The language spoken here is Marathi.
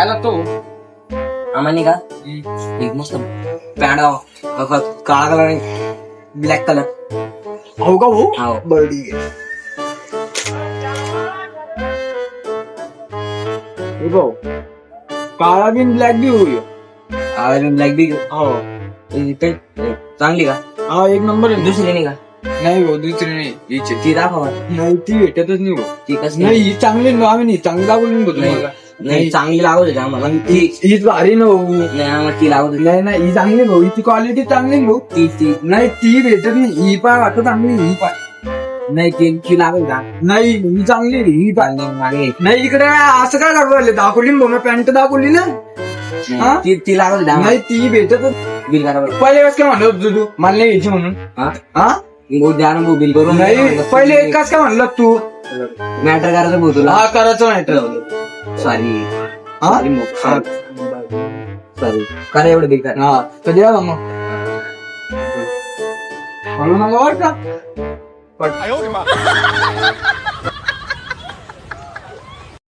घ्यायला तो आम्हाला का एक मस्त पॅन्ट काळा कलर आणि ब्लॅक कलर. हो का भाऊ हो. बरं ठीक आहे. हे भाऊ काळा बिन ब्लॅक बी होईल. ब्लॅक बी हो चांगली का? हा एक नंबर आहे. दुसरी नाही का? नाही भाऊ दुसरी नाही हीच आहे. ती दाखवा. नाही ती भेटतच नाही भाऊ. ती कसं नाही ही चांगली ना आम्ही नाही चांगली दाखवली भाऊ तुम्हाला. नाही चांगली लागत होती आम्हाला. हीच भारी ना भाऊ. नाही आम्हाला ती लागत होती. नाही नाही ही चांगली भाऊ हिची क्वालिटी चांगली भाऊ. ती नाही ती भेटत नाही ही पाय वाटत चांगली ही पाय. नाही ती लागत का? नाही ही चांगली आहे, ही पाय. मागे नाही इकडे असं काय करू राहिले दाखवली ना भाऊ मी पॅन्ट दाखवली ना. हा? ती लागत होती आम्हाला. नाही ती भेटतच बिल करा बरं. पहिले वेळेस काय म्हणलं होतं तू मला नाही घ्यायची म्हणून. हा हा भाऊ द्या ना भाऊ बिल करून. नाही पहिले एकाच काय म्हणलं तू. मॅटर करायचं भाऊ तुला. हा करायचं नाही सॉरी हा सॉरी करा एवढं बिल करा. हा तर द्या मग म्हणून नका वाटतं.